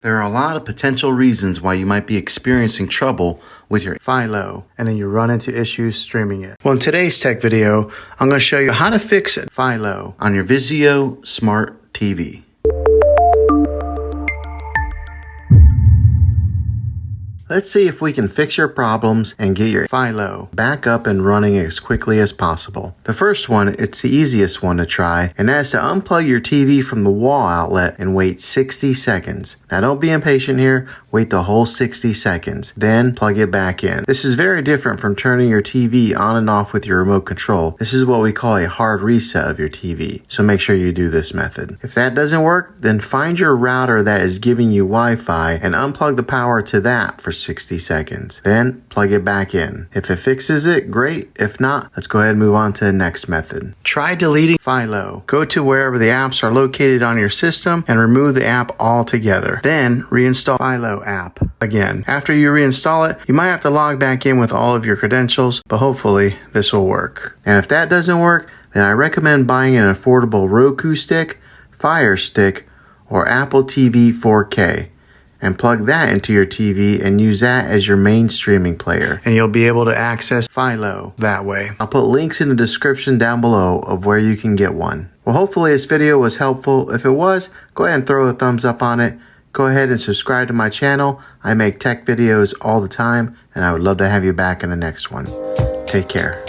There are a lot of potential reasons why you might be experiencing trouble with your Philo, and then you run into issues streaming it. Well, in today's tech video, I'm going to show you how to fix Philo on your Vizio Smart TV. Let's see if we can fix your problems and get your Philo back up and running as quickly as possible. The first one, it's the easiest one to try, and that's to unplug your TV from the wall outlet and wait 60 seconds. Now don't be impatient here, wait the whole 60 seconds, then plug it back in. This is very different from turning your TV on and off with your remote control. This is what we call a hard reset of your TV, so make sure you do this method. If that doesn't work, then find your router that is giving you Wi-Fi and unplug the power to that for 60 seconds. Then plug it back in. If it fixes it, great. If not, let's go ahead and move on to the next method. Try deleting Philo. Go to wherever the apps are located on your system and remove the app altogether. Then reinstall Philo app again. After you reinstall it, you might have to log back in with all of your credentials, but hopefully this will work. And if that doesn't work, then I recommend buying an affordable Roku stick, Fire Stick, or Apple TV 4K. And plug that into your TV and use that as your main streaming player. And you'll be able to access Philo that way. I'll put links in the description down below of where you can get one. Well, hopefully this video was helpful. If it was, go ahead and throw a thumbs up on it. Go ahead and subscribe to my channel. I make tech videos all the time, and I would love to have you back in the next one. Take care.